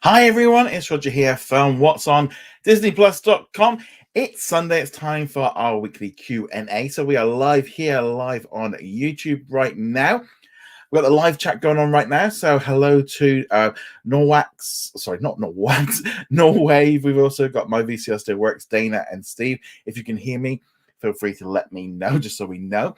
Hi everyone, it's Roger here from What's on DisneyPlus.com. It's Sunday, it's time for our weekly Q&A. So we are live on YouTube right now. We've got the live chat going on right now. So hello to Norwax, sorry, not Norwax, Norwave. We've also got My VCR Still Works, Dana and Steve. If you can hear me, feel free to let me know just so we know.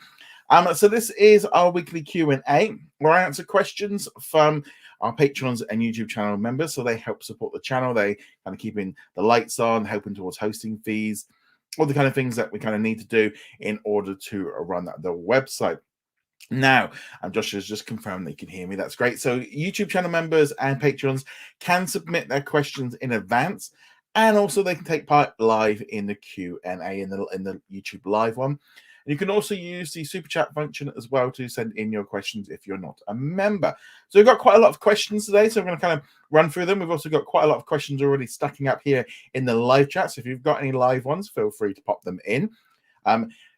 So this is our weekly Q&A where I answer questions from our patrons and YouTube channel members. So they help support the channel. They kind of keeping the lights on, helping towards hosting fees, all the kind of things that we kind of need to do in order to run the website. Now, Josh has just confirmed that you can hear me. That's great. So YouTube channel members and patrons can submit their questions in advance, and also they can take part live in the Q&A in the YouTube live one. And you can also use the super chat function as well to send in your questions if you're not a member. So we've got quite a lot of questions today, so I'm going to kind of run through them. We've also got quite a lot of questions already stacking up here in the live chat. So if you've got any live ones, feel free to pop them in.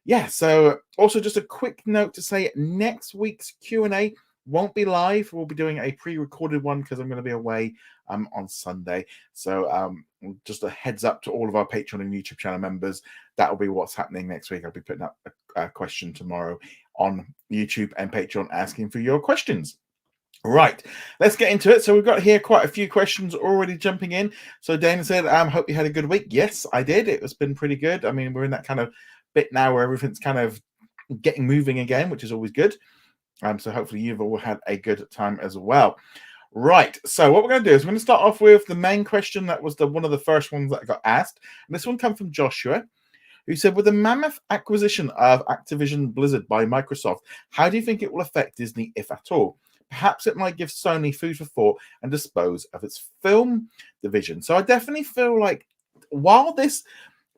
Yeah, so also just a quick note to say next week's Q&A won't be live. We'll be doing a pre-recorded one because I'm going to be away on Sunday. So just a heads up to all of our Patreon and YouTube channel members. That will be what's happening next week. I'll be putting up a question tomorrow on YouTube and Patreon asking for your questions. Right, let's get into it. So we've got here quite a few questions already jumping in. So Dana said, hope you had a good week. Yes, I did. It has been pretty good. I mean, we're in that kind of bit now where everything's kind of getting moving again, which is always good. So hopefully you've all had a good time as well. Right, so what we're going to do is we're going to start off with the main question that was one of the first ones that got asked. And this one comes from Joshua, who said, with the mammoth acquisition of Activision Blizzard by Microsoft, how do you think it will affect Disney, if at all? Perhaps it might give Sony food for thought and dispose of its film division. So I definitely feel like while this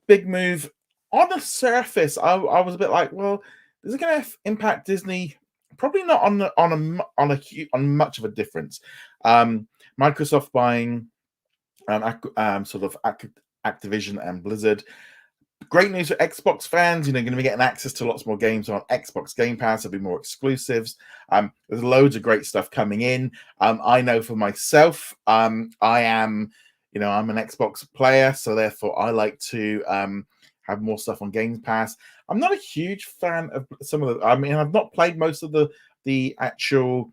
big move on the surface, I was a bit like, well, is it going to impact Disney? Probably not on much of a difference. Microsoft buying sort of Activision and Blizzard. Great news for Xbox fans. Going to be getting access to lots more games on Xbox Game Pass. There'll be more exclusives. There's loads of great stuff coming in. I know for myself, I am, I'm an Xbox player, so therefore I like to have more stuff on Game Pass. I'm not a huge fan of some of the. I mean, I've not played most of the actual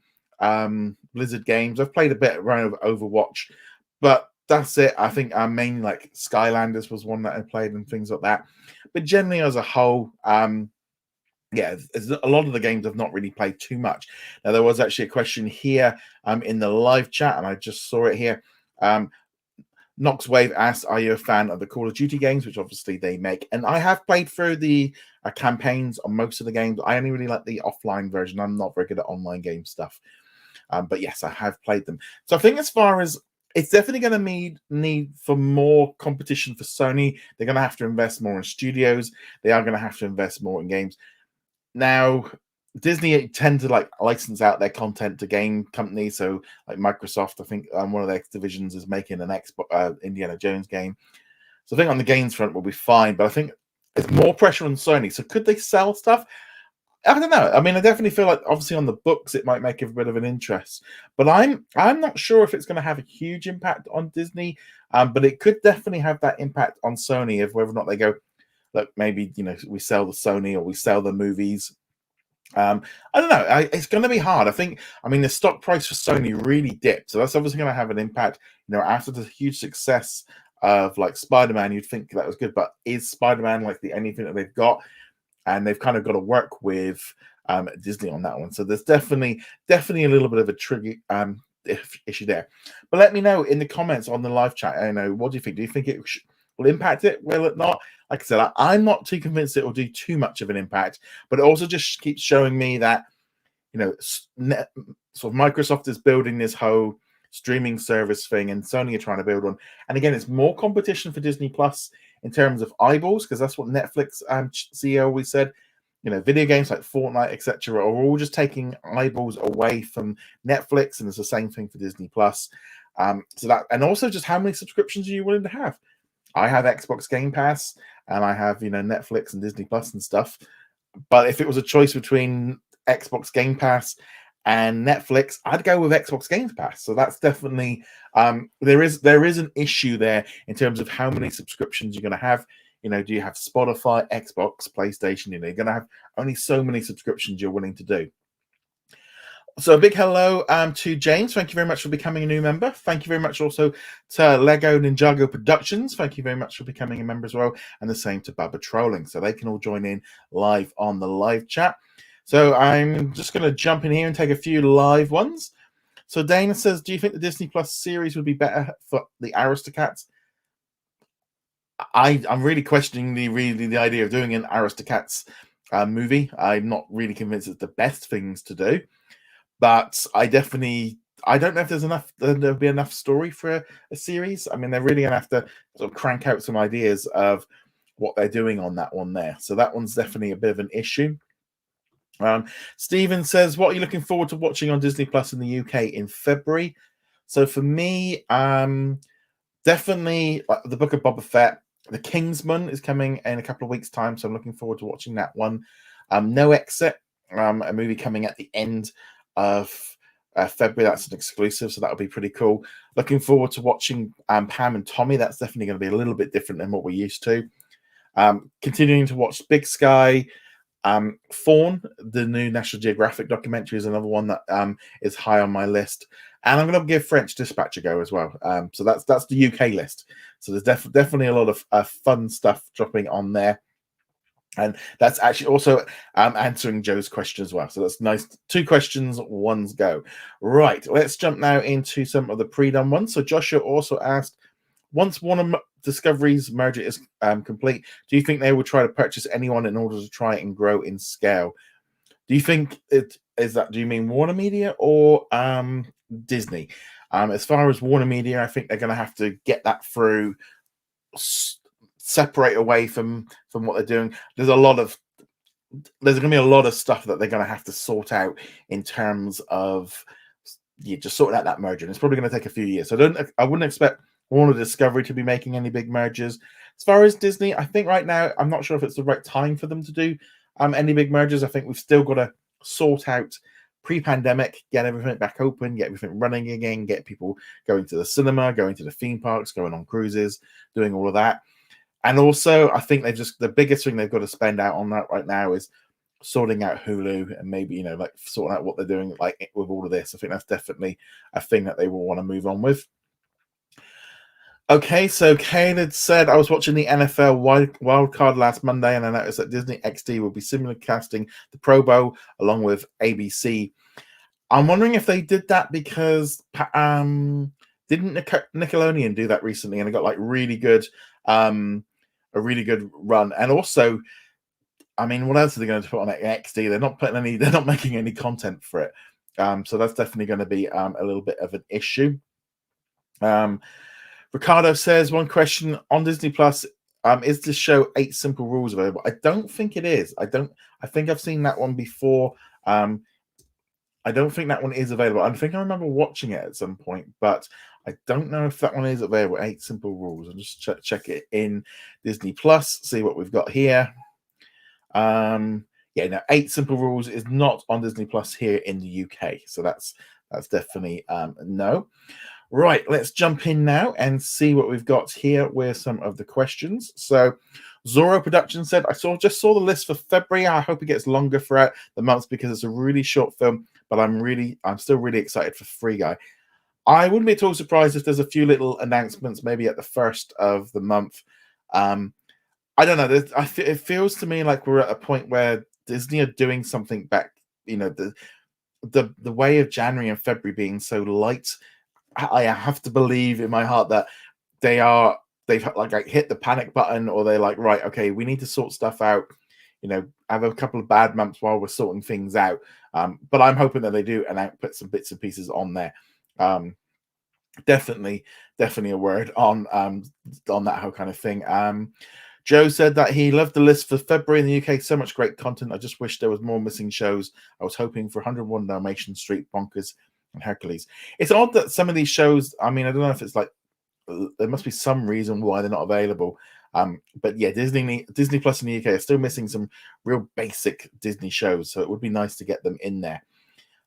Blizzard games. I've played a bit around Overwatch, but that's it. I think mainly like Skylanders was one that I played and things like that. But generally, as a whole, yeah, a lot of the games I've not really played too much. Now, there was actually a question here in the live chat, and I just saw it here. Noxwave asked, are you a fan of the Call of Duty games, which obviously they make? And I have played through the campaigns on most of the games. I only really like the offline version. I'm not very good at online game stuff. But yes, I have played them. So I think as far as it's definitely going to need for more competition for Sony. They're going to have to invest more in studios. They are going to have to invest more in games. Now, Disney tend to like license out their content to game companies. So like Microsoft, I think one of their divisions is making an Indiana Jones game. So I think on the games front will be fine. But I think there's more pressure on Sony. So could they sell stuff? I don't know. I mean, I definitely feel like obviously on the books it might make a bit of an interest, but I'm not sure if it's going to have a huge impact on Disney. But it could definitely have that impact on Sony of whether or not they go, look, maybe we sell the Sony or we sell the movies. I don't know. It's going to be hard. I mean, the stock price for Sony really dipped, so that's obviously going to have an impact. After the huge success of like Spider-Man, you'd think that was good, but is Spider-Man like the anything that they've got? And they've kind of got to work with Disney on that one. So there's definitely a little bit of a trigger issue there. But let me know in the comments on the live chat. I know, what do you think? Do you think it will impact it? Will it not? Like I said, I'm not too convinced it will do too much of an impact. But it also just keeps showing me that, sort of Microsoft is building this whole streaming service thing, and Sony are trying to build one. And again, it's more competition for Disney Plus in terms of eyeballs, because that's what Netflix CEO always said. Video games like Fortnite, etc., are all just taking eyeballs away from Netflix, and it's the same thing for Disney Plus. So that, and also just how many subscriptions are you willing to have? I have Xbox Game Pass, and I have Netflix and Disney Plus and stuff. But if it was a choice between Xbox Game Pass and Netflix, I'd go with Xbox Game Pass. So that's definitely there is an issue there in terms of how many subscriptions you're going to have. Do you have Spotify, Xbox, PlayStation? You're going to have only so many subscriptions you're willing to do. So a big hello to James. Thank you very much for becoming a new member. Thank you very much also to Lego Ninjago Productions. Thank you very much for becoming a member as well. And the same to Baba Trolling. So they can all join in live on the live chat. So I'm just going to jump in here and take a few live ones. So Dana says, do you think the Disney Plus series would be better for the Aristocats? I'm really questioning the idea of doing an Aristocats movie. I'm not really convinced it's the best things to do. But I don't know if there'll be enough story for a series. I mean, they're really going to have to sort of crank out some ideas of what they're doing on that one there. So that one's definitely a bit of an issue. Stephen says, what are you looking forward to watching on Disney Plus in the UK in February? So for me, definitely the Book of Boba Fett. The Kingsman is coming in a couple of weeks' time, so I'm looking forward to watching that one. No Exit, a movie coming at the end of February. That's an exclusive, so that'll be pretty cool. Looking forward to watching Pam and Tommy. That's definitely going to be a little bit different than what we're used to. Continuing to watch Big Sky. Fawn, the new National Geographic documentary, is another one that is high on my list. And I'm going to give French Dispatch a go as well. So that's the UK list. So there's definitely a lot of fun stuff dropping on there. And that's actually also answering Joe's question as well. So that's nice. 2 questions, 1's go. Right, let's jump now into some of the pre-done ones. So Joshua also asked, once Warner Discovery's merger is complete, do you think they will try to purchase anyone in order to try and grow in scale? Do you think it is that? Do you mean Warner Media or Disney? As far as Warner Media, I think they're going to have to get that through, separate away from what they're doing. There's going to be a lot of stuff that they're going to have to sort out in terms of just sorting out that merger. And it's probably going to take a few years. So I wouldn't expect Warner Discovery to be making any big mergers. As far as Disney, I think right now, I'm not sure if it's the right time for them to do any big mergers. I think we've still got to sort out pre-pandemic, get everything back open, get everything running again, get people going to the cinema, going to the theme parks, going on cruises, doing all of that. And also, I think the biggest thing they've got to spend out on that right now is sorting out Hulu and maybe, like sorting out what they're doing like with all of this. I think that's definitely a thing that they will want to move on with. Okay, so Kane had said, I was watching the NFL wild card last Monday and I noticed that Disney XD will be simulcasting the Pro Bowl along with ABC. I'm wondering if they did that because didn't Nickelodeon do that recently and it got like really good, a really good run. And also, I mean, what else are they going to put on XD? They're not making any content for it. So that's definitely going to be a little bit of an issue. Ricardo says, one question on Disney Plus, is this show 8 Simple Rules available? I don't think it is. I think I've seen that one before. I don't think that one is available. I think I remember watching it at some point, but I don't know if that one is available. 8 Simple Rules. I'll just check it in Disney Plus, see what we've got here. 8 Simple Rules is not on Disney Plus here in the UK. So that's definitely no. Right, let's jump in now and see what we've got here with some of the questions. So Zorro Production said, I just saw the list for February. I hope it gets longer throughout the months because it's a really short film, but I'm still really excited for Free Guy. I wouldn't be at all surprised if there's a few little announcements maybe at the first of the month. I don't know. It feels to me like we're at a point where Disney are doing something back. The way of January and February being so light, I have to believe in my heart that they've like hit the panic button, or they're like, right, okay, we need to sort stuff out. Have a couple of bad months while we're sorting things out. But I'm hoping that they do and put some bits and pieces on there. Definitely a word on that whole kind of thing. Joe said that he loved the list for February in the UK. So much great content. I just wish there was more missing shows. I was hoping for 101 Dalmatian Street, Bonkers, and Hercules. It's odd that some of these shows, I mean, I don't know if it's like, there must be some reason why they're not available. But yeah, Disney Plus in the UK are still missing some real basic Disney shows. So it would be nice to get them in there.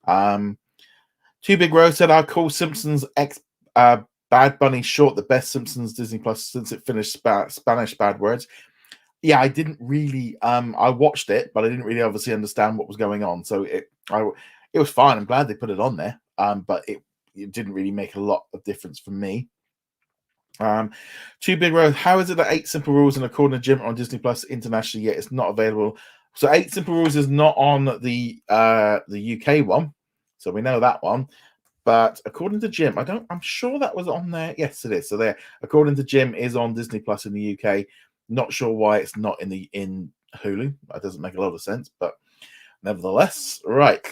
Two Big Rose said, "I'll call Simpsons X Bad Bunny short the best Simpsons Disney Plus since it finished Spanish Bad Words." Yeah, I didn't really. I watched it, but I didn't really obviously understand what was going on. So it was fine. I'm glad they put it on there. But it didn't really make a lot of difference for me. Two Big Rose, how is it that Eight Simple Rules and according to Jim on Disney Plus internationally yet it's not available? So Eight Simple Rules is not on the UK one, so we know that one. But according to Jim, I'm sure that was on there. Yes, it is. So there, according to Jim, is on Disney Plus in the UK. Not sure why it's not in Hulu. That doesn't make a lot of sense, but nevertheless, right.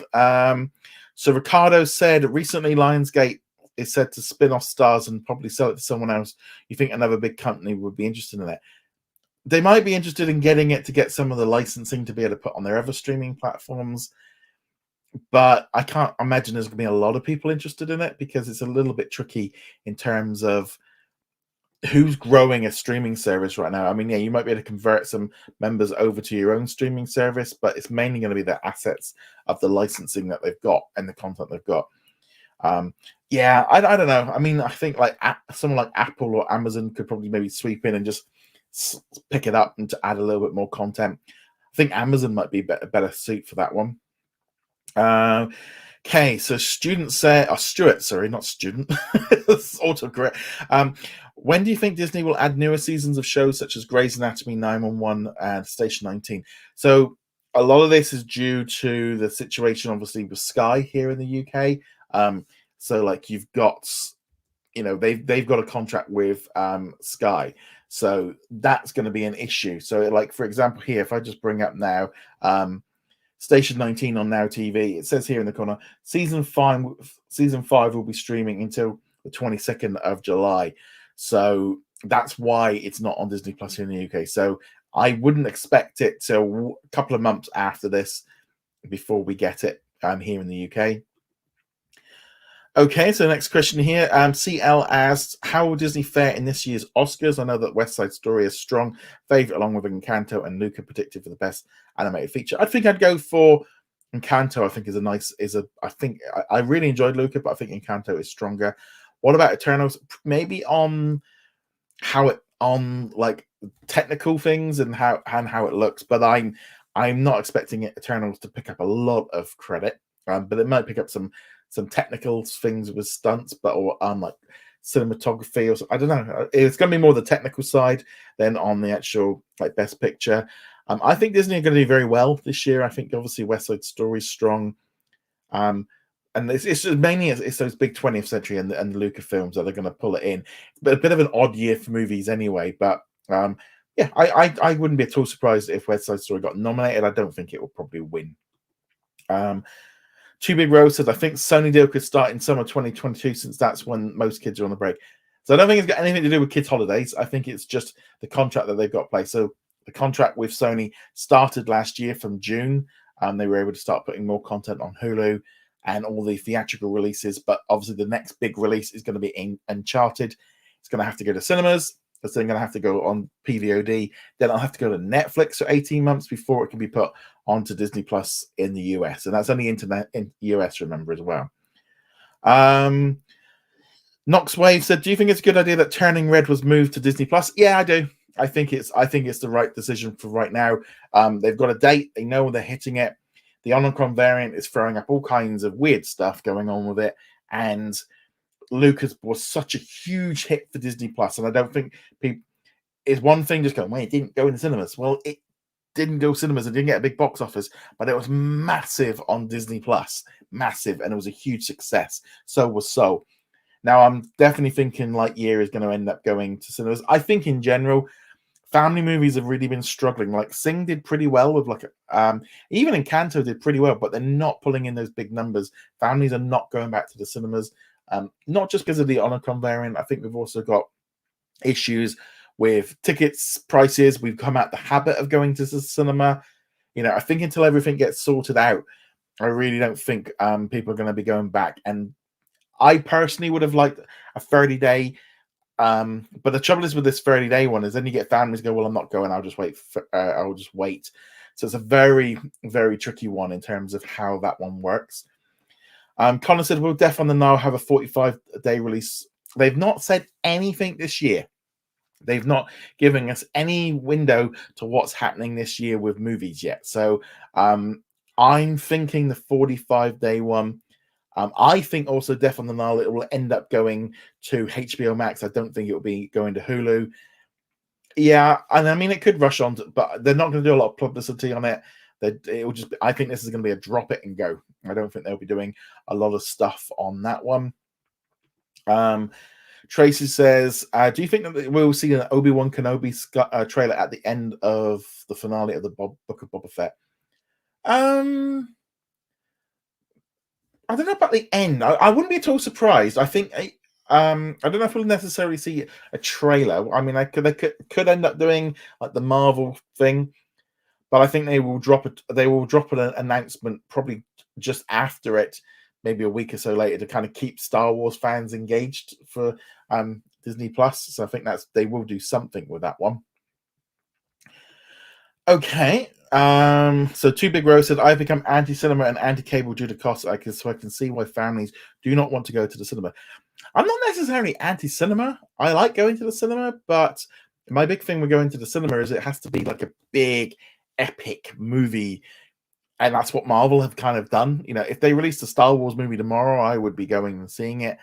So Ricardo said recently Lionsgate is said to spin off Stars and probably sell it to someone else. You think another big company would be interested in it? They might be interested in getting it to get some of the licensing to be able to put on their other streaming platforms. But I can't imagine there's going to be a lot of people interested in it because it's a little bit tricky in terms of who's growing a streaming service right now. I mean, yeah, you might be able to convert some members over to your own streaming service, but it's mainly going to be the assets of the licensing that they've got and the content they've got. Yeah, I don't know. I mean, I think like someone like Apple or Amazon could probably maybe sweep in and just pick it up and to add a little bit more content. I think Amazon might be a better suit for that one. Okay, so Stuart, sorry, not student. Autocorrect. When do you think Disney will add newer seasons of shows such as Grey's Anatomy, 911, and Station 19? So a lot of this is due to the situation, obviously, with Sky here in the UK. So like you've got, they've got a contract with Sky, so that's going to be an issue. So like for example, here, if I just bring up now. Station 19 on Now TV. It says here in the corner, season 5 will be streaming until the 22nd of July. So that's why it's not on Disney Plus here in the UK. So I wouldn't expect it till a couple of months after this before we get it here in the UK. Okay, so next question here. CL asks, how will Disney fare in this year's Oscars? I know that West Side Story is strong favorite along with Encanto and Luca predicted for the best animated feature. I think I'd go for Encanto. I think I really enjoyed Luca, but I think Encanto is stronger. What about Eternals? Maybe on like technical things and how it looks, but I'm not expecting Eternals to pick up a lot of credit, but it might pick up some technical things with stunts, or like cinematography, or I don't know. It's going to be more the technical side than on the actual like best picture. I think Disney are going to do very well this year. I think obviously West Side Story is strong, and it's mainly it's those big 20th century and the Luca films that are going to pull it in. But a bit of an odd year for movies anyway. But yeah, I wouldn't be at all surprised if West Side Story got nominated. I don't think it will probably win. Two Big Rose says, I think Sony deal could start in summer 2022 since that's when most kids are on the break. So I don't think it's got anything to do with kids' holidays. I think it's just the contract that they've got in place. So the contract with Sony started last year from June. They were able to start putting more content on Hulu and all the theatrical releases. But obviously the next big release is going to be Uncharted. It's going to have to go to cinemas. It's then going to have to go on PVOD. Then I'll have to go to Netflix for 18 months before it can be put onto Disney Plus in the US. And that's only internet in US, remember, as well. Nox Wave said, do you think it's a good idea that Turning Red was moved to Disney Plus? Yeah, I do. I think it's the right decision for right now. They've got a date. They know they're hitting it. The Omicron variant is throwing up all kinds of weird stuff going on with it. And Lucas was such a huge hit for Disney Plus, and I don't think people is one thing just going, wait, it didn't go in the cinemas. Well, it didn't go cinemas, it didn't get a big box office, but it was massive on Disney Plus, massive, and it was a huge success. So was So. Now I'm definitely thinking Lightyear is going to end up going to cinemas. I think in general, family movies have really been struggling. Like Sing did pretty well with even Encanto did pretty well, but they're not pulling in those big numbers. Families are not going back to the cinemas. Not just because of the Omicron variant. I think we've also got issues with tickets prices. We've come out the habit of going to the cinema. I think until everything gets sorted out, I really don't think people are going to be going back. And I personally would have liked a 30-day. But the trouble is with this 30-day one is then you get families go, well, I'm not going. I'll just wait. I'll just wait. So it's a very, very tricky one in terms of how that one works. Connor said, will Death on the Nile have a 45-day release? They've not said anything this year. They've not given us any window to what's happening this year with movies yet. So I'm thinking the 45-day one. I think also Death on the Nile, it will end up going to HBO Max. I don't think it will be going to Hulu. Yeah, and I mean, it could rush on, but they're not going to do a lot of publicity on it. It will just. I think this is going to be a drop it and go. I don't think they'll be doing a lot of stuff on that one. Tracy says, "Do you think that we'll see an Obi-Wan Kenobi trailer at the end of the finale of the Book of Boba Fett?" I don't know about the end. I wouldn't be at all surprised. I think I don't know if we'll necessarily see a trailer. I mean, they could end up doing like the Marvel thing, but I think they will drop it. They will drop an announcement probably just after it, maybe a week or so later, to kind of keep Star Wars fans engaged for Disney Plus. So I think they will do something with that one. Okay. So Two Big Rose said, I've become anti-cinema and anti-cable due to costs. So I can see why families do not want to go to the cinema. I'm not necessarily anti-cinema. I like going to the cinema, but my big thing with going to the cinema is it has to be like a big, epic movie. And that's what Marvel have kind of done. You know, if they released a Star Wars movie tomorrow, I would be going and seeing it.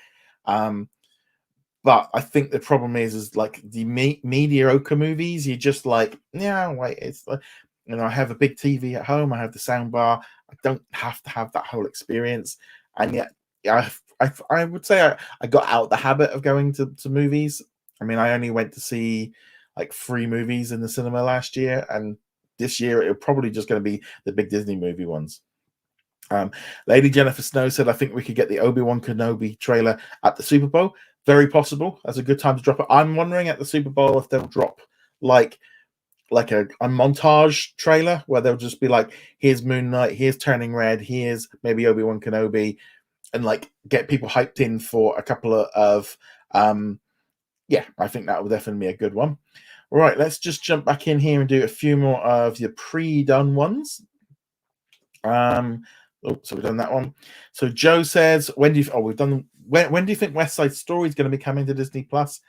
But I think the problem is like the mediocre movies, you're just like, yeah, wait, it's like, you know, I have a big TV at home, I have the sound bar, I don't have to have that whole experience. And yet, I would say I got out the habit of going to movies. I mean, I only went to see like 3 movies in the cinema last year, and this year it's probably just going to be the big Disney movie ones. Lady Jennifer Snow said, I think we could get the Obi-Wan Kenobi trailer at the Super Bowl. Very possible. That's a good time to drop it. I'm wondering at the Super Bowl if they'll drop like a montage trailer where they'll just be like, here's Moon Knight, here's Turning Red, here's maybe Obi-Wan Kenobi, and like get people hyped in for a couple of yeah, I think that will definitely be a good one. All right, let's just jump back in here and do a few more of your pre-done ones. So we've done that one. So Joe says, when do you think West Side Story is going to be coming to Disney Plus?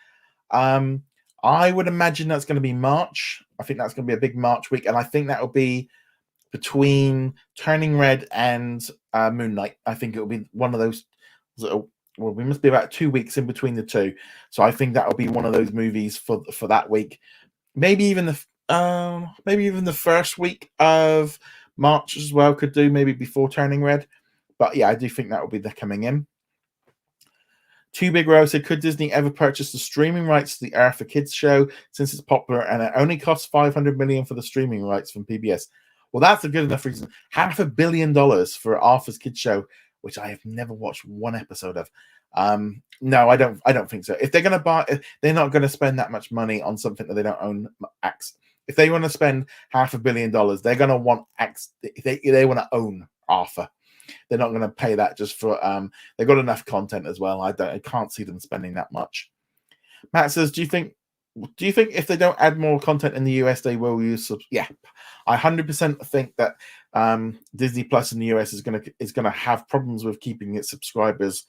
I would imagine that's going to be March. I think that's going to be a big March week, and I think that will be between Turning Red and Moon Knight. I think it will be one of those. Well, we must be about 2 weeks in between the two, so I think that will be one of those movies for that week. Maybe even the first week of March as well could do, maybe before Turning Red. But yeah, I do think that will be coming in. Two Big Rose said, could Disney ever purchase the streaming rights to the Arthur Kids show since it's popular and it only costs $500 million for the streaming rights from PBS? Well, that's a good enough reason. $500 million for Arthur's Kids show, which I have never watched one episode of. No, I don't think so. If they're going to buy, they're not going to spend that much money on something that they don't own. If they want to spend $500 million, they're going to want they want to own Arthur. They're not going to pay that just for they've got enough content as well. I can't see them spending that much. Matt says, do you think if they don't add more content in the US they will use yeah, I 100% think that Disney Plus in the US is going to have problems with keeping its subscribers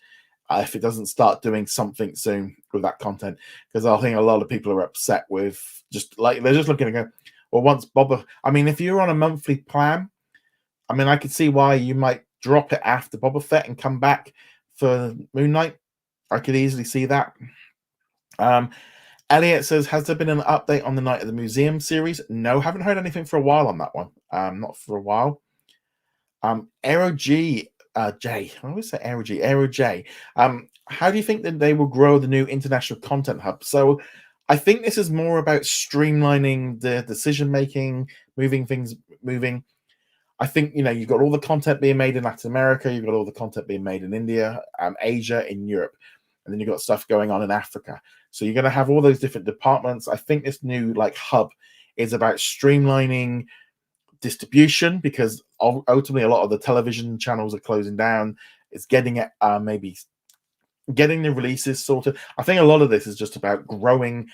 if it doesn't start doing something soon with that content, because I think a lot of people are upset with just like they're just looking and go, well, once Boba, I mean, if you're on a monthly plan, I mean, I could see why you might drop it after Boba Fett and come back for Moon Knight. I could easily see that. Elliot says, has there been an update on the Night of the Museum series? No, haven't heard anything for a while on that one. Not for a while. Aero J. I always say Aero J. How do you think that they will grow the new international content hub? So I think this is more about streamlining the decision making, moving. I think, you've got all the content being made in Latin America, you've got all the content being made in India, Asia, in Europe, and then you've got stuff going on in Africa. So you're going to have all those different departments. I think this new hub is about streamlining distribution, because ultimately a lot of the television channels are closing down. It's getting it maybe getting the releases sorted. I think a lot of this is just about growing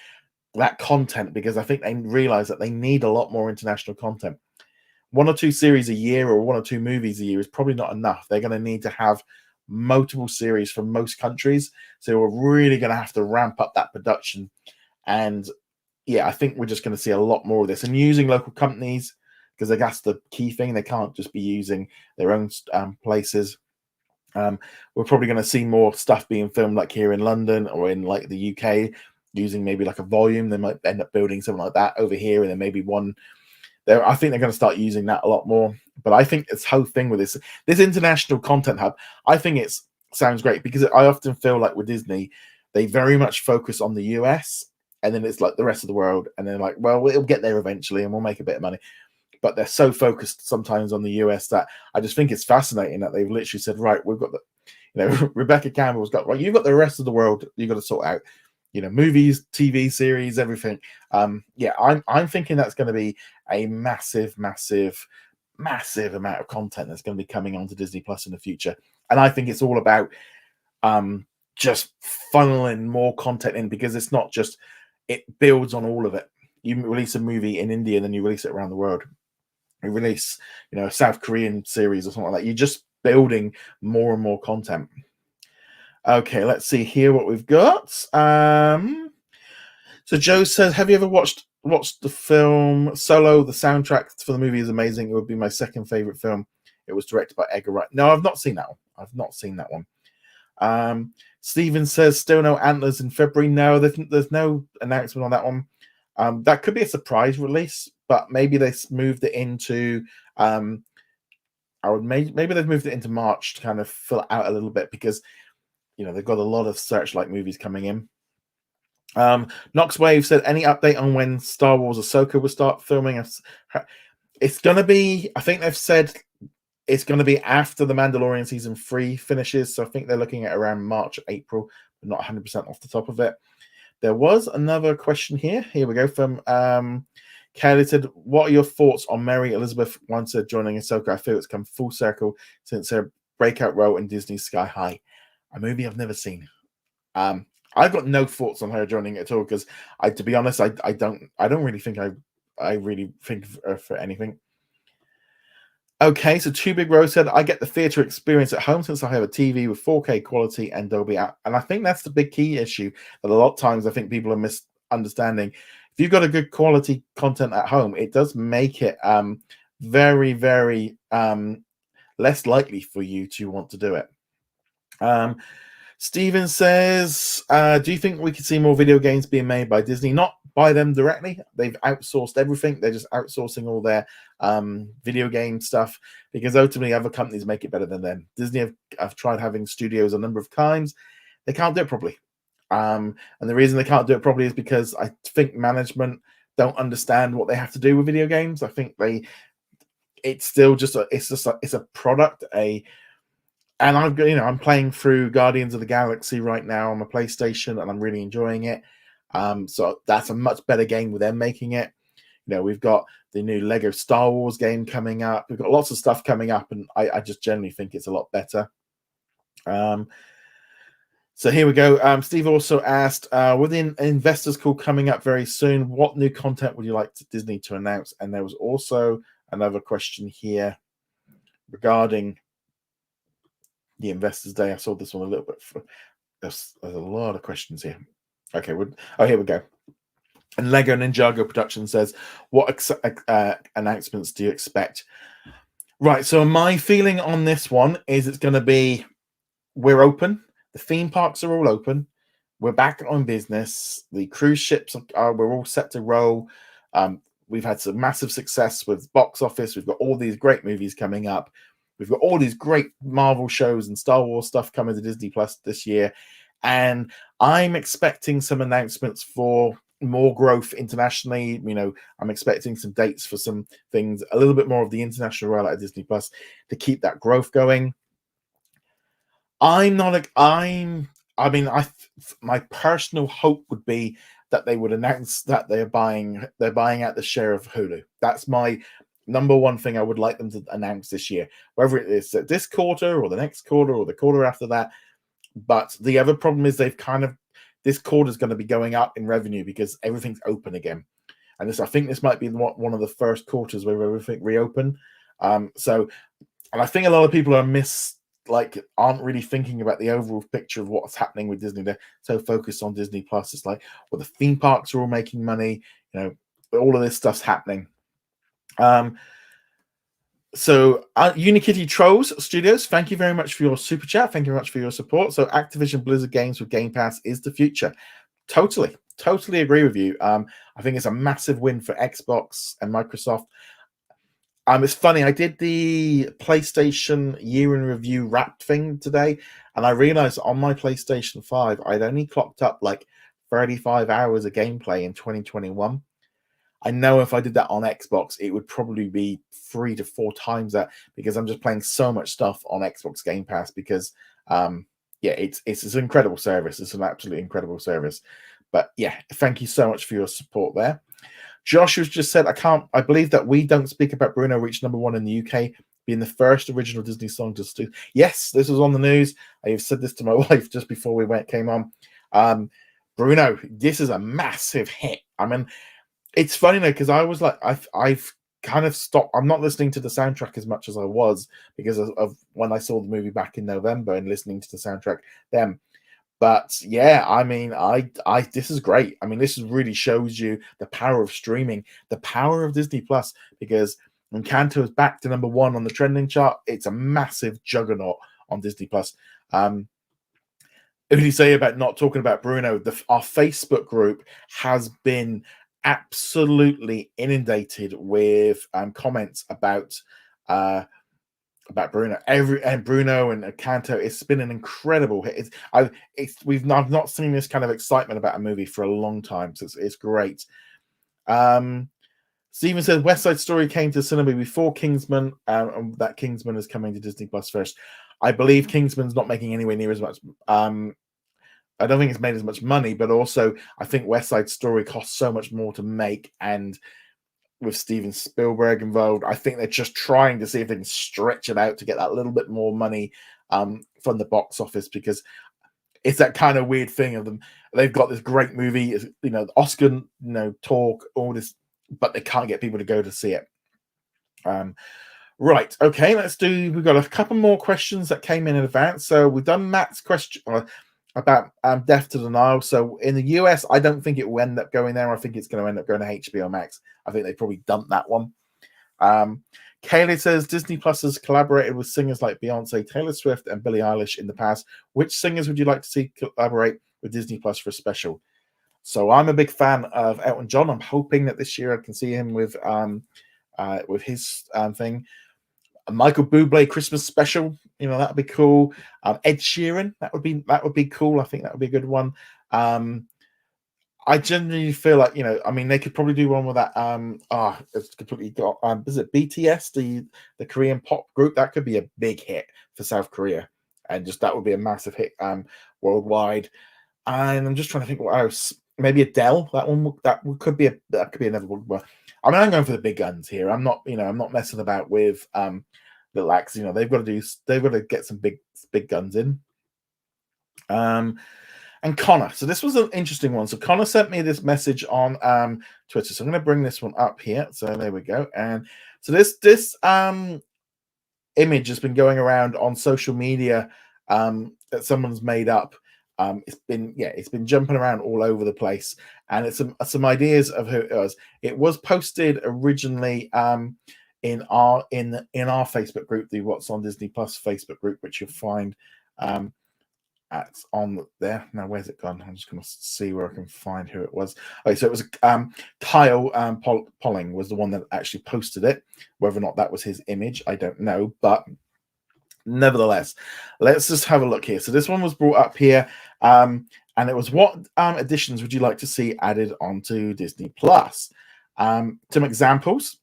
that content, because I think they realize that they need a lot more international content. 1 or 2 series a year or 1 or 2 movies a year is probably not enough. They're going to need to have multiple series from most countries. So we're really going to have to ramp up that production. And yeah, I think we're just going to see a lot more of this, and using local companies, because that's the key thing. They can't just be using their own places. We're probably going to see more stuff being filmed like here in London or in like the UK, using maybe like a volume. They might end up building something like that over here, and then maybe one there. I think they're going to start using that a lot more. But I think this whole thing with this international content hub, I think it sounds great, because I often feel like with Disney, they very much focus on the US, and then it's like the rest of the world, and they're like, well, it'll get there eventually, and we'll make a bit of money. But they're so focused sometimes on the US that I just think it's fascinating that they've literally said, right, we've got the, Rebecca Campbell's got, right, you've got the rest of the world you've got to sort out, movies, TV series, everything. Yeah, I'm thinking that's going to be a massive amount of content that's going to be coming onto Disney Plus in the future. And I think it's all about just funneling more content in, because it's not just, it builds on all of it. You release a movie in India, and then you release it around the world. You release, a South Korean series or something like that. You're just building more and more content. Okay, let's see here what we've got. So Joe says, have you ever watched the film Solo? The soundtrack for the movie is amazing. It would be my second favorite film. It was directed by Edgar Wright. No, I've not seen that one. Steven says, still no Antlers in February. No, there's no announcement on that one. That could be a surprise release, but maybe they moved it into maybe they've moved it into March to kind of fill it out a little bit, because they've got a lot of Searchlight movies coming in. Knoxwave said, any update on when Star Wars Ahsoka will start filming? It's gonna be, I think they've said it's gonna be after the Mandalorian season 3 finishes, so I think they're looking at around March, April, but not 100% off the top of it. There was another question here. Here we go from Kelly said, what are your thoughts on Mary Elizabeth Winstead joining Ahsoka? I feel it's come full circle since her breakout role in Disney's Sky High, a movie I've never seen. I've got no thoughts on her joining it at all, because to be honest, I don't really think I really think for anything. Okay, so Two Big Rose said, I get the theatre experience at home since I have a TV with 4K quality and Dolby Atmos. And I think that's the big key issue that a lot of times I think people are misunderstanding. If you've got a good quality content at home, it does make it very, very less likely for you to want to do it. Steven says, do you think we could see more video games being made by Disney? Not by them directly. They've outsourced everything. They're just outsourcing all their video game stuff, because ultimately other companies make it better than them. Disney have tried having studios a number of times. They can't do it properly. And the reason they can't do it properly is because I think management don't understand what they have to do with video games. I think it's still just it's a product, and I'm playing through Guardians of the Galaxy right now on my PlayStation, and I'm really enjoying it. So that's a much better game with them making it. We've got the new Lego Star Wars game coming up. We've got lots of stuff coming up, and I just generally think it's a lot better. So here we go. Steve also asked, with the investors call coming up very soon, what new content would you like Disney to announce? And there was also another question here regarding the Investors Day. I saw this one a little bit. There's a lot of questions here. Okay, here we go. And Lego Ninjago Production says, what announcements do you expect? Right, so my feeling on this one is it's going to be, we're open. The theme parks are all open. We're back on business. The cruise ships we're all set to roll. We've had some massive success with box office. We've got all these great movies coming up. We've got all these great Marvel shows and Star Wars stuff coming to Disney Plus this year. And I'm expecting some announcements for more growth internationally. I'm expecting some dates for some things, a little bit more of the international rollout of Disney Plus to keep that growth going. My personal hope would be that they would announce that they're buying out the share of Hulu. That's my number one thing I would like them to announce this year, whether it is this quarter or the next quarter or the quarter after that. But the other problem is this quarter is going to be going up in revenue because everything's open again. And I think this might be one of the first quarters where everything reopen. And I think a lot of people are like aren't really thinking about the overall picture of what's happening with Disney. They're so focused on Disney Plus. It's like, well, the theme parks are all making money, you know, all of this stuff's happening. So Unikitty Trolls Studios, thank you very much for your super chat. Thank you very much for your support. So Activision Blizzard games with Game Pass is the future. Totally agree with you. I think it's a massive win for Xbox and Microsoft. It's funny, I did the PlayStation year in review wrap thing today, and I realized on my PlayStation 5 I'd only clocked up like 35 hours of gameplay in 2021. I know if I did that on Xbox, it would probably be 3 to 4 times that, because I'm just playing so much stuff on Xbox Game Pass. Because yeah, it's an incredible service. It's an absolutely incredible service. But yeah, thank you so much for your support there. Joshua's just said, I believe that We Don't Speak About Bruno reached #1 in the UK, being the first original Disney song to do. Yes, this was on the news. I have said this to my wife just before we came on. Bruno, this is a massive hit. I mean, it's funny though, because I was like, I've kind of stopped. I'm not listening to the soundtrack as much as I was because of when I saw the movie back in November and listening to the soundtrack then. But yeah, I mean, this is great. I mean, this really shows you the power of streaming, the power of Disney Plus, because Encanto is back to #1 on the trending chart. It's a massive juggernaut on Disney Plus. Who do you say about not talking about Bruno? Our Facebook group has been absolutely inundated with comments about Bruno. Bruno and Encanto. It's been an incredible hit. I've not seen this kind of excitement about a movie for a long time, so it's great. Steven said West Side Story came to cinema before Kingsman, and that Kingsman is coming to Disney Plus first. I believe Kingsman's not making anywhere near as much. I don't think it's made as much money, but also I think West Side Story costs so much more to make, and with Steven Spielberg involved, I think they're just trying to see if they can stretch it out to get that little bit more money from the box office, because it's that kind of weird thing of them. They've got this great movie, you know, Oscar, talk, all this, but they can't get people to go to see it. Right, okay, we've got a couple more questions that came in advance. So we've done Matt's question about Death to the Nile. So in the US, I don't think it will end up going there. I think it's going to end up going to HBO Max. I think they probably dumped that one. Kaylee says Disney Plus has collaborated with singers like Beyonce, Taylor Swift, and Billie Eilish in the past. Which singers would you like to see collaborate with Disney Plus for a special? So I'm a big fan of Elton John. I'm hoping that this year I can see him with his thing. Michael Bublé Christmas special, that'd be cool. Ed Sheeran, that would be cool. I think that would be a good one. I genuinely feel like, they could probably do one with that. It's completely got. Is it BTS, the Korean pop group? That could be a big hit for South Korea, and that would be a massive hit worldwide. And I'm just trying to think what else. Maybe Adele. That could be another one. I mean, I'm going for the big guns here. I'm not messing about with little acts. They've got to get some big guns in. And Connor. So this was an interesting one. So Connor sent me this message on Twitter. So I'm going to bring this one up here. So there we go. And so this image has been going around on social media that someone's made up. It's been jumping around all over the place, and it's some ideas of who it was. It was posted originally in our Facebook group, the What's on Disney Plus Facebook group, which you'll find on there. Now, where's it gone? I'm just going to see where I can find who it was. Okay, so it was Kyle Polling was the one that actually posted it. Whether or not that was his image, I don't know, but nevertheless, let's just have a look here. So this one was brought up here, and it was, what additions would you like to see added onto Disney Plus? Some examples,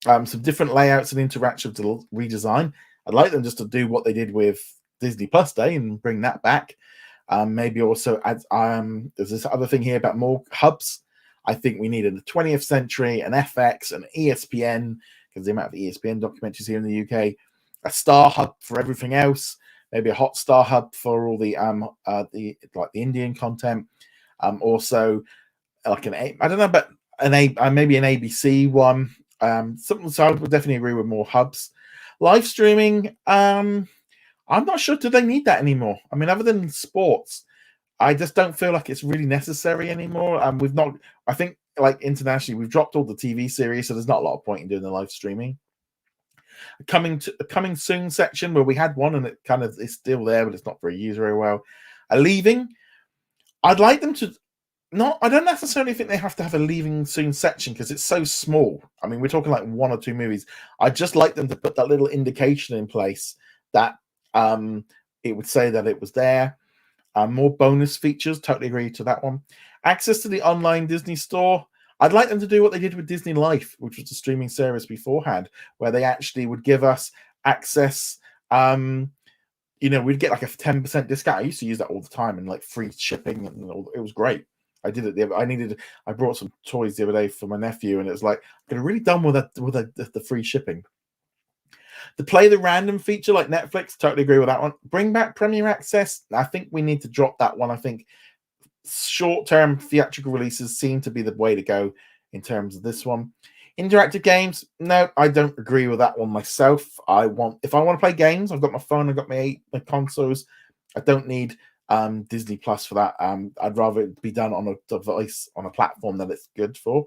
some different layouts and interactive redesign. I'd like them just to do what they did with Disney Plus Day and bring that back. Maybe also add, there's this other thing here about more hubs. I think we need a 20th Century, an FX, an ESPN, because the amount of ESPN documentaries here in the UK. A Star Hub for everything else, maybe a Hot Star Hub for all the Indian content. Also, like maybe an ABC one. Something. So I would definitely agree with more hubs. Live streaming. I I'm not sure. Do they need that anymore? I mean, other than sports, I just don't feel like it's really necessary anymore. And we've not. I think like internationally, we've dropped all the TV series, so there's not a lot of point in doing the live streaming. Coming soon section where we had one and it kind of is still there, but it's not very used very well. Leaving. I'd like them to. Not, I don't necessarily think they have to have a leaving soon section because it's so small. I mean, we're talking like 1 or 2 movies. I'd just like them to put that little indication in place that it would say that it was there. More bonus features, totally agree to that one. Access to the online Disney store. I'd like them to do what they did with Disney Life, which was the streaming service beforehand, where they actually would give us access. We'd get like a 10% discount. I used to use that all the time and like free shipping, and it was great. I did it. I brought some toys the other day for my nephew, and it was like I could have really done with the free shipping. To play the random feature like Netflix, totally agree with that one. Bring back Premier Access. I think we need to drop that one. I think short-term theatrical releases seem to be the way to go in terms of this one. Interactive games, no, I don't agree with that one myself. If I want to play games, I've got my phone, I've got my consoles. I don't need Disney Plus for that. I'd rather it be done on a device, on a platform that it's good for.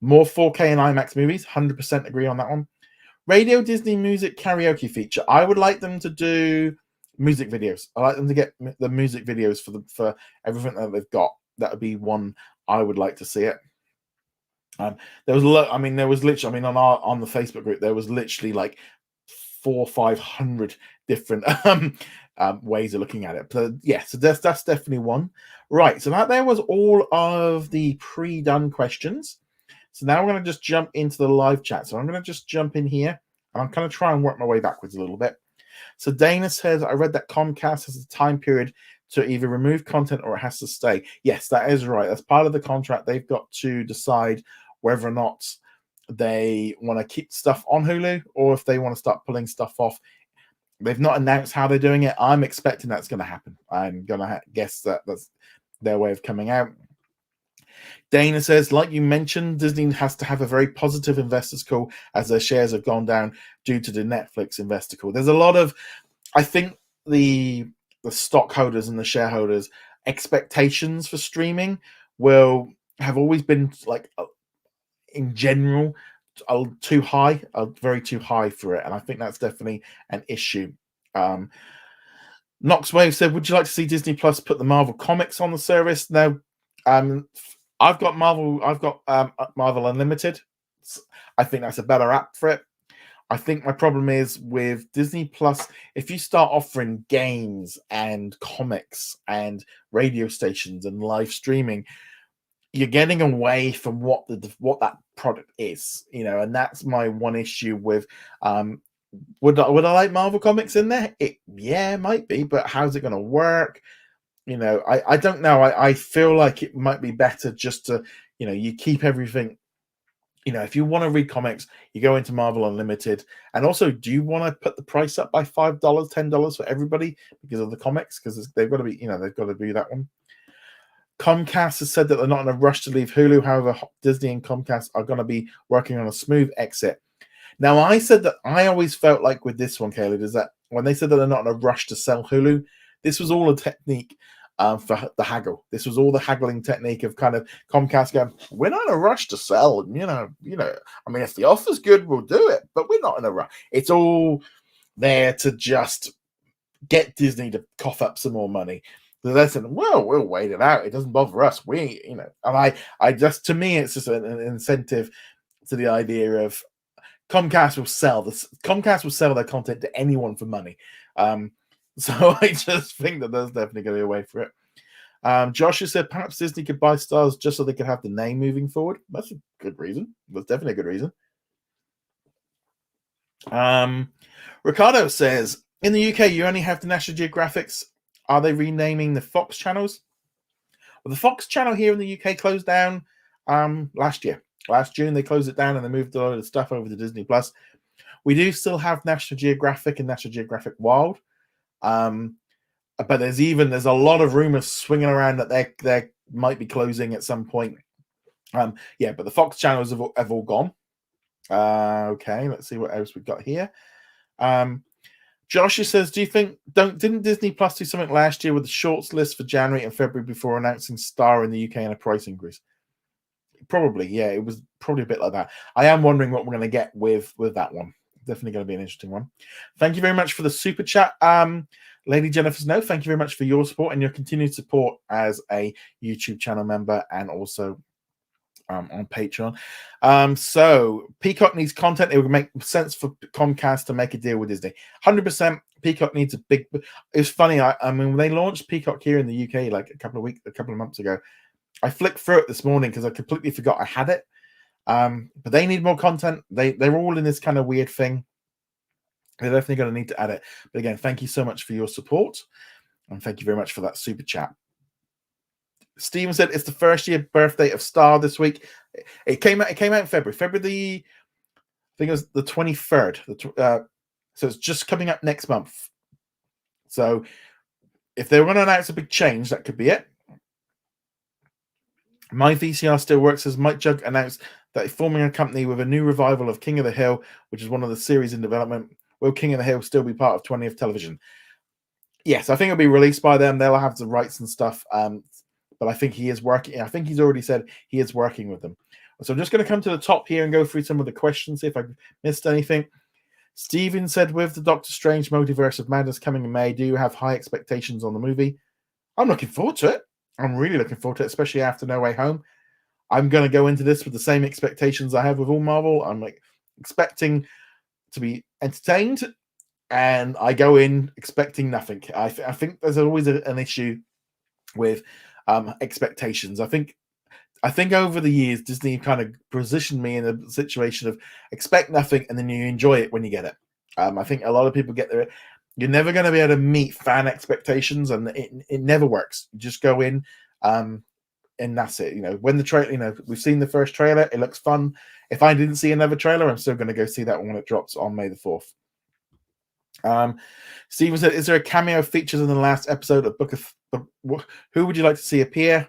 More 4K and IMAX movies, 100% agree on that one. Radio Disney Music Karaoke feature. I would like them to do music videos. I like them to get the music videos for everything that they've got. That would be one I would like to see it. There was literally on the Facebook group there was literally like 400 or 500 different ways of looking at it. But yeah, so that's definitely one. Right, so that there was all of the pre-done questions. So now we're going to just jump into the live chat. So I'm going to just jump in here and I'm going to try and work my way backwards a little bit. So Dana says, I read that Comcast has a time period to either remove content or it has to stay. Yes, that is right. That's part of the contract. They've got to decide whether or not they want to keep stuff on Hulu or if they want to start pulling stuff off. They've not announced how they're doing it. I'm expecting that's going to happen. I'm going to guess that that's their way of coming out. Dana says, like you mentioned, Disney has to have a very positive investors call as their shares have gone down due to the Netflix investor call. There's a lot of, I think the stockholders and the shareholders' expectations for streaming will have always been like, in general, too high, very too high for it. And I think that's definitely an issue. Knoxwave said, would you like to see Disney Plus put the Marvel comics on the service? No. I've got Marvel Unlimited. I think that's a better app for it. I think my problem is with Disney Plus, if you start offering games and comics and radio stations and live streaming, you're getting away from what that product is, and that's my one issue with. Would I like Marvel comics in there? It might be, but how's it going to work? I don't know. I feel like it might be better just to, you keep everything. If you want to read comics, you go into Marvel Unlimited. And also, do you want to put the price up by $5, $10 for everybody because of the comics? Because they've got to be, they've got to do that one. Comcast has said that they're not in a rush to leave Hulu. However, Disney and Comcast are going to be working on a smooth exit. Now, I said that I always felt like with this one, Caleb, is that when they said that they're not in a rush to sell Hulu, this was all a technique for the haggle. This was all the haggling technique of kind of Comcast going, we're not in a rush to sell. I mean, if the offer's good, we'll do it, but we're not in a rush. It's all there to just get Disney to cough up some more money. So they said, well, we'll wait it out. It doesn't bother us. And I just, to me, it's just an incentive to the idea of Comcast will sell their content to anyone for money. So I just think that there's definitely going to be a way for it. Josh has said perhaps Disney could buy Stars just so they could have the name moving forward. That's a good reason. That's definitely a good reason. Ricardo says, in the UK, you only have the National Geographics. Are they renaming the Fox channels? Well, the Fox channel here in the UK closed down last year. Last June, they closed it down and they moved a lot of stuff over to Disney Plus. We do still have National Geographic and National Geographic Wild. But there's a lot of rumors swinging around that they might be closing at some point. But the Fox channels have all gone. Okay, let's see what else we've got here. Josh says, "Do you think didn't Disney Plus do something last year with the shorts list for January and February before announcing Star in the UK and a price increase?" Probably, yeah. It was probably a bit like that. I am wondering what we're going to get with that one. Definitely going to be an interesting one. Thank you very much for the super chat, Lady Jennifer Snow. Thank you very much for your support and your continued support as a YouTube channel member and also on Patreon. So Peacock needs content. It would make sense for Comcast to make a deal with Disney. 100%. Peacock needs a big. It's funny. I mean, when they launched Peacock here in the UK like a couple of months ago, I flicked through it this morning because I completely forgot I had it. But they need more content. They're all in this kind of weird thing. They're definitely going to need to add it. But again, thank you so much for your support, and thank you very much for that super chat. Steven said it's the first year birthday of Star this week. It came out in February. I think it was the 23rd. So it's just coming up next month. So if they were going to announce a big change, that could be it. My VCR still works, as Mike Jug announced that he's forming a company with a new revival of King of the Hill, which is one of the series in development. Will King of the Hill still be part of 20th Television? Yes, I think it'll be released by them. They'll have the rights and stuff. But I think he is working. I think he's already said he is working with them. So I'm just going to come to the top here and go through some of the questions, see if I missed anything. Steven said, with the Doctor Strange Multiverse of Madness coming in May, do you have high expectations on the movie? I'm looking forward to it. I'm really looking forward to it, especially after No Way Home. I'm going to go into this with the same expectations I have with all Marvel. I'm expecting to be entertained, and I go in expecting nothing. I think there's always an issue with expectations. I think over the years, Disney kind of positioned me in a situation of expect nothing and then you enjoy it when you get it. I think a lot of people get there. You're never going to be able to meet fan expectations, and it never works. You just go in, and that's it. When the trailer, we've seen the first trailer, it looks fun. If I didn't see another trailer, I'm still going to go see that one when it drops on May the 4th. Steven said, is there a cameo featured in the last episode of Book of... Who would you like to see appear?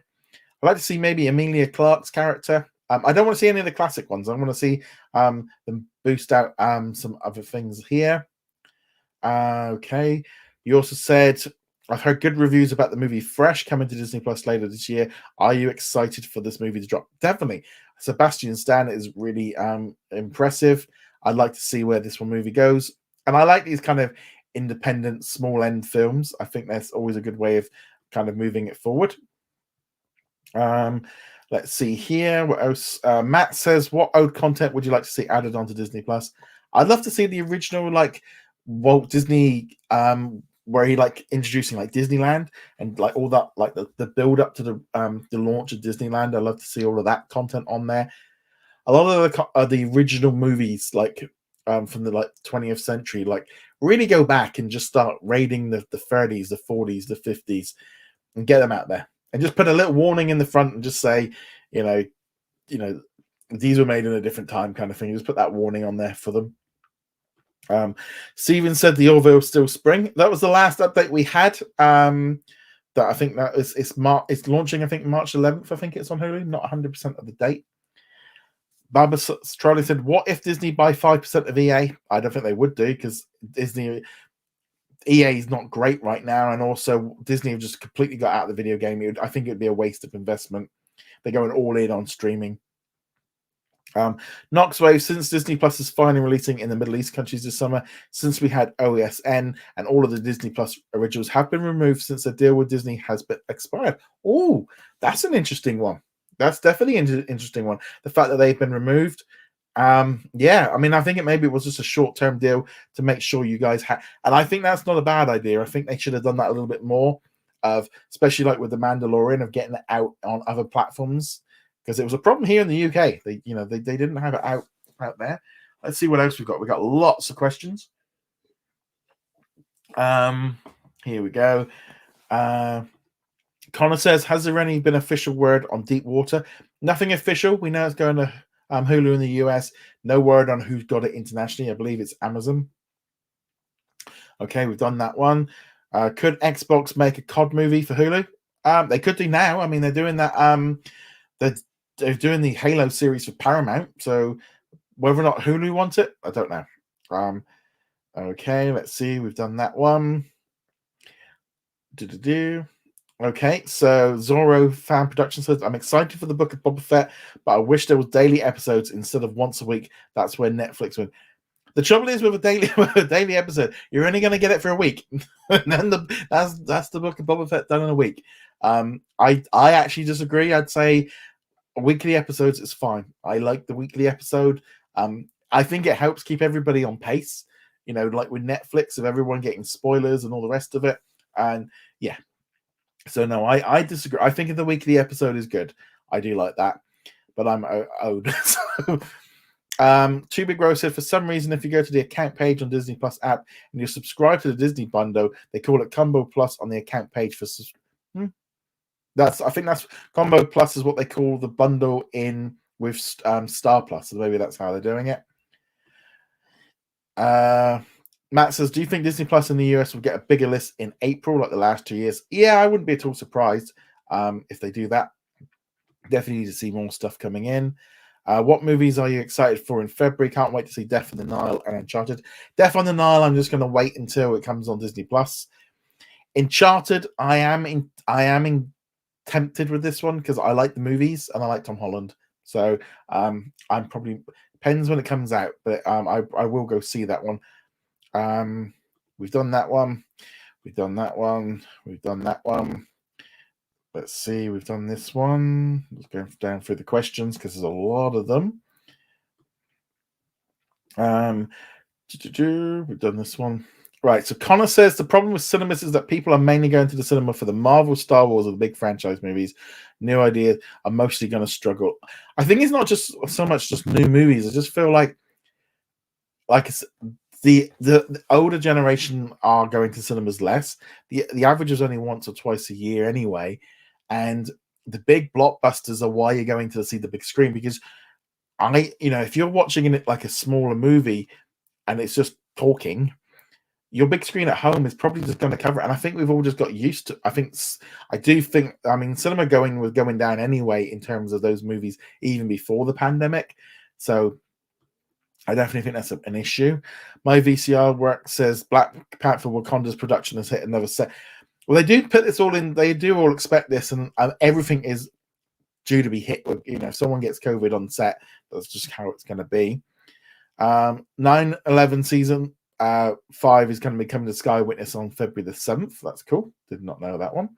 I'd like to see maybe Emilia Clarke's character. I don't want to see any of the classic ones. I want to see them boost out some other things here. Okay. You also said, I've heard good reviews about the movie Fresh coming to Disney Plus later this year. Are you excited for this movie to drop? Definitely. Sebastian Stan is really impressive. I'd like to see where this one movie goes. And I like these kind of independent, small end films. I think that's always a good way of kind of moving it forward. Let's see here. What else? Matt says, what old content would you like to see added onto Disney Plus? I'd love to see the original, Walt Disney, where he introducing Disneyland and all that, the build up to the launch of Disneyland. I'd love to see all of that content on there. A lot of the original movies, from the 20th century, really go back and just start raiding the 30s, the 40s, the 50s, and get them out there. And just put a little warning in the front and just say, these were made in a different time, kind of thing. Just put that warning on there for them. Steven said the Orville still spring. That was the last update we had. That I think that it's launching. I think March 11th. I think it's on Hulu. Not 100% of the date. Barbara Charlie said, "What if Disney buy 5% of EA?" I don't think they would do, because EA is not great right now, and also Disney have just completely got out of the video game. I think it would be a waste of investment. They're going all in on streaming. Knoxwave, since Disney Plus is finally releasing in the Middle East countries this summer, since we had OSN and all of the Disney Plus originals have been removed since the deal with Disney has been expired. Oh, that's an interesting one. That's definitely an interesting one. The fact that they've been removed. Yeah, I mean, I think maybe it was just a short-term deal to make sure you guys had, and I think that's not a bad idea. I think they should have done that a little bit more, especially with the Mandalorian, of getting it out on other platforms, because it was a problem here in the UK. They didn't have it out there. Let's see what else we've got. We've got lots of questions. Here we go. Connor says, has there any been official word on Deep Water? Nothing official. We know it's going to Hulu in the US. No word on who's got it internationally. I believe it's Amazon. Okay, we've done that one. Could Xbox make a COD movie for Hulu? They could do now. I mean, they're doing that. They're doing the Halo series for Paramount. So whether or not Hulu wants it, I don't know. Okay, let's see. We've done that one. Okay, so Zorro Fan Production says, I'm excited for the Book of Boba Fett, but I wish there was daily episodes instead of once a week. That's where Netflix went. The trouble is with a daily episode, you're only going to get it for a week, and then that's the Book of Boba Fett done in a week. I actually disagree. I'd say weekly episodes is fine. I like the weekly episode. I think it helps keep everybody on pace. You know, like with Netflix, of everyone getting spoilers and all the rest of it. And yeah, so no, I disagree. I think the weekly episode is good. I do like that, but I'm owed. So, Too Big Rose said, for some reason, if you go to the account page on Disney Plus app and you subscribe to the Disney bundle, they call it Combo Plus on the account page for. I think that's Combo Plus is what they call the bundle in with Star Plus. So maybe that's how they're doing it. Matt says, do you think Disney Plus in the US will get a bigger list in April like the last 2 years? Yeah, I wouldn't be at all surprised if they do that. Definitely need to see more stuff coming in. What movies are you excited for in February? Can't wait to see Death on the Nile and Uncharted. Death on the Nile, I'm just going to wait until it comes on Disney Plus. Uncharted, I am tempted with this one because I like the movies and I like Tom Holland. So I'm probably depends when it comes out, but I will go see that one. We've done that one. We've done that one. We've done that one. Let's see. We've done this one. Let's go down through the questions because there's a lot of them. We've done this one. Right. So Connor says the problem with cinemas is that people are mainly going to the cinema for the Marvel, Star Wars, or the big franchise movies. New ideas are mostly going to struggle. I think it's not just so much just new movies. I just feel like it's the older generation are going to cinemas less. The average is only once or twice a year anyway, and the big blockbusters are why you're going to see the big screen. Because if you're watching it like a smaller movie and it's just talking, your big screen at home is probably just going to cover it. And I think we've all just got used to. Cinema going was going down anyway in terms of those movies even before the pandemic. So I definitely think that's an issue. My VCR work says Black Panther Wakanda's production has hit another set. Well, they do put this all in. They do all expect this, and everything is due to be hit with. If someone gets COVID on set, that's just how it's going to be. 9/11 season 5 is going to be coming to Sky Witness on February the 7th. That's cool. Did not know that one.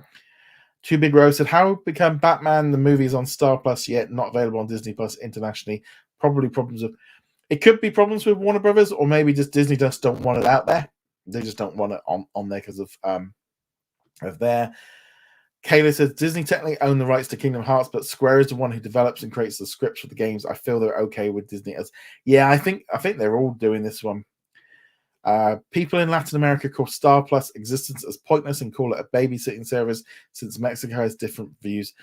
Too Big Rose said, how become Batman the movies on Star Plus yet not available on Disney Plus internationally? Probably problems with. It could be problems with Warner Brothers, or maybe just Disney just don't want it out there. They just don't want it on there because of there. Kayla says Disney technically own the rights to Kingdom Hearts, but Square is the one who develops and creates the scripts for the games. I feel they're okay with Disney as. Yeah, I think they're all doing this one. People in Latin America call Star Plus existence as pointless and call it a babysitting service since Mexico has different views.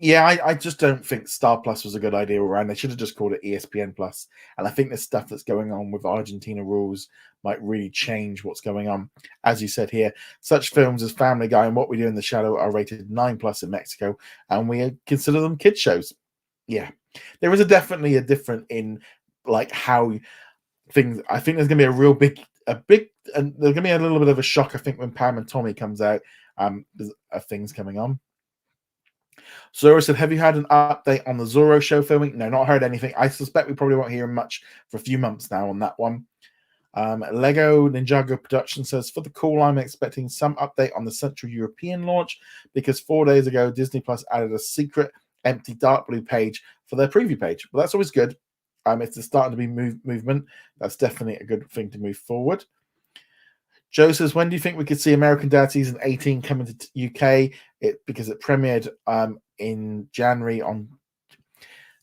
Yeah, I just don't think Star Plus was a good idea around. They should have just called it ESPN Plus. And I think the stuff that's going on with Argentina rules might really change what's going on. As you said here, such films as Family Guy and What We Do in the Shadow are rated 9+ in Mexico, and we consider them kid shows. Yeah, there is definitely a difference in like how things. I think there's going to be and there's going to be a little bit of a shock. I think when Pam and Tommy comes out, there's things coming on. Zoro said, have you had an update on the Zorro show filming? No, not heard anything. I suspect we probably won't hear much for a few months now on that one. Lego Ninjago Production says, for the call, I'm expecting some update on the Central European launch because 4 days ago, Disney Plus added a secret empty dark blue page for their preview page. Well, that's always good. If there's starting to be movement, that's definitely a good thing to move forward. Joe says, when do you think we could see American Dad Season 18 coming to UK? Because it premiered in January on...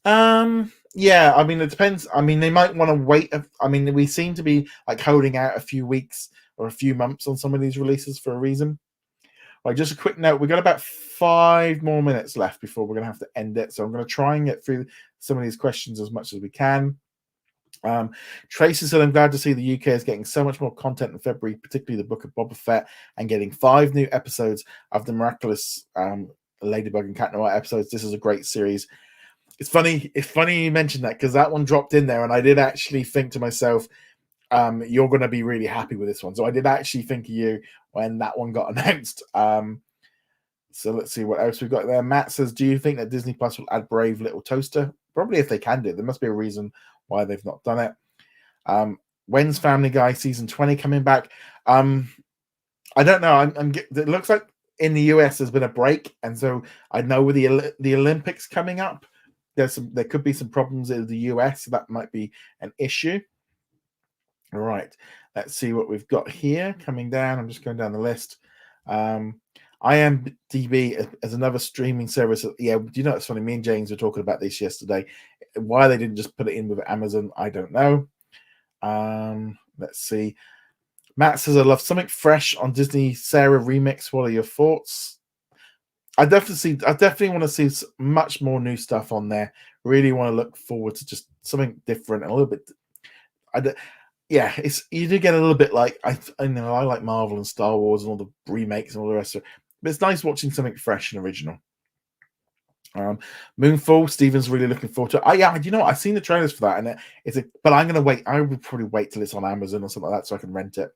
Yeah, it depends. They might want to wait. We seem to be like holding out a few weeks or a few months on some of these releases for a reason. Right, just a quick note. We've got about 5 more minutes left before we're going to have to end it. So I'm going to try and get through some of these questions as much as we can. Tracy said, I'm glad to see the UK is getting so much more content in February, particularly the Book of Boba Fett, and getting 5 new episodes of the miraculous Ladybug and Cat Noir episodes. This is a great series. It's funny you mentioned that because that one dropped in there, and I did actually think to myself, you're going to be really happy with this one. So I did actually think of you when that one got announced. So let's see what else we've got there. Matt says, do you think that Disney Plus will add Brave Little Toaster? Probably, if they can do it. There must be a reason why they've not done it. When's Family Guy season 20 coming back? I don't know. It looks like in the US there's been a break, and so I know with the Olympics coming up, there could be some problems in the US, so that might be an issue. All right, let's see what we've got here coming down. I'm just going down the list. IMDb as another streaming service. Yeah, do you know it's funny? Me and James were talking about this yesterday. Why they didn't just put it in with Amazon, I don't know. Let's see. Matt says, I love something fresh on Disney Sarah remix. What are your thoughts? I definitely want to see much more new stuff on there. Really want to look forward to just something different and a little bit. You do get a little bit like I like Marvel and Star Wars and all the remakes and all the rest of it. But it's nice watching something fresh and original. Moonfall, Steven's really looking forward to it. You know what? I've seen the trailers for that, and but I'm gonna wait. I would probably wait till it's on Amazon or something like that so I can rent it.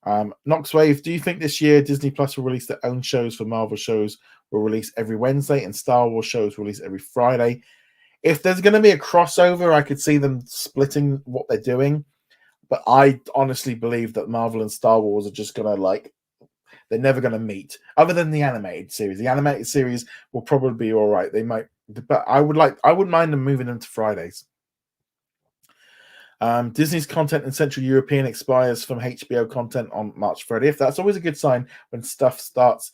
Noxwave, do you think this year Disney Plus will release their own shows? For Marvel shows will release every Wednesday and Star Wars shows release every Friday? If there's going to be a crossover, I could see them splitting what they're doing. But I honestly believe that Marvel and Star Wars are just going to they're never going to meet, other than the animated series. The animated series will probably be all right. They might, but I wouldn't mind them moving them to Fridays. Disney's content in Central European expires from HBO content on March 30th. That's always a good sign when stuff starts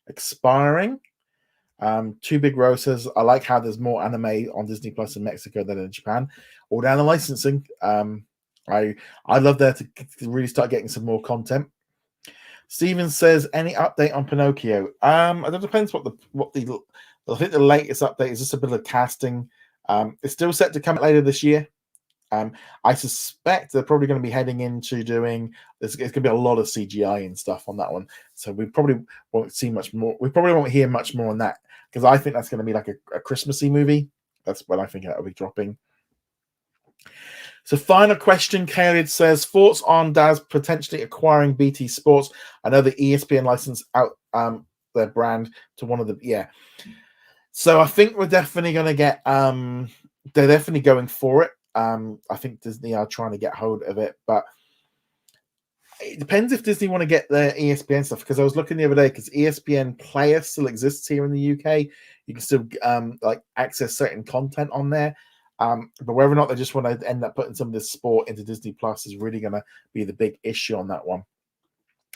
expiring. Two Big Rose says, I like how there's more anime on Disney Plus in Mexico than in Japan. All down the licensing. I love there to really start getting some more content. Steven says, any update on Pinocchio? It depends what the I think the latest update is just a bit of casting. It's still set to come later this year. I suspect they're probably going to be heading into doing. It's going to be a lot of CGI and stuff on that one, so we probably won't see much more. We probably won't hear much more on that because I think that's going to be like a Christmassy movie. That's when I think that'll be dropping. So, final question. Caleb says, thoughts on Daz potentially acquiring BT Sports? I know the ESPN license out their brand to one of the So I think we're definitely going to get. They're definitely going for it. I think Disney are trying to get hold of it, but it depends if Disney want to get their ESPN stuff. Because I was looking the other day, because ESPN Player still exists here in the UK. You can still access certain content on there. But whether or not they just want to end up putting some of this sport into Disney Plus is really going to be the big issue on that one.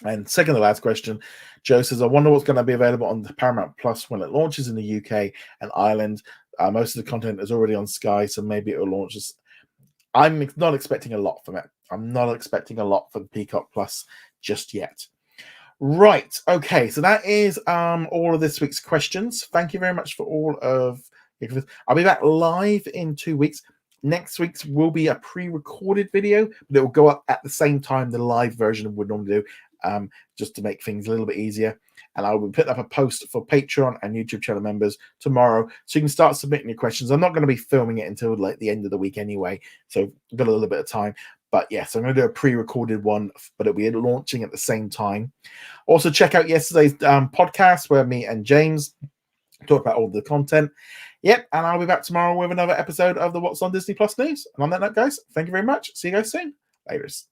And second to last question, Joe says, I wonder what's going to be available on the Paramount Plus when it launches in the UK and Ireland. Most of the content is already on Sky, so maybe it will launch. I'm not expecting a lot from it. I'm not expecting a lot from Peacock Plus just yet. Right. Okay. So that is all of this week's questions. Thank you very much for all of. I'll be back live in 2 weeks. Next week's will be a pre-recorded video, but it will go up at the same time the live version would normally do, just to make things a little bit easier. And I will be putting up a post for Patreon and YouTube channel members tomorrow, so you can start submitting your questions. I'm not going to be filming it until the end of the week anyway, so I've got a little bit of time. But yes, I'm going to do a pre-recorded one, but it'll be launching at the same time. Also, check out yesterday's podcast where me and James talk about all the content. Yep, and I'll be back tomorrow with another episode of the What's on Disney Plus news. And on that note, guys, thank you very much. See you guys soon. Laters.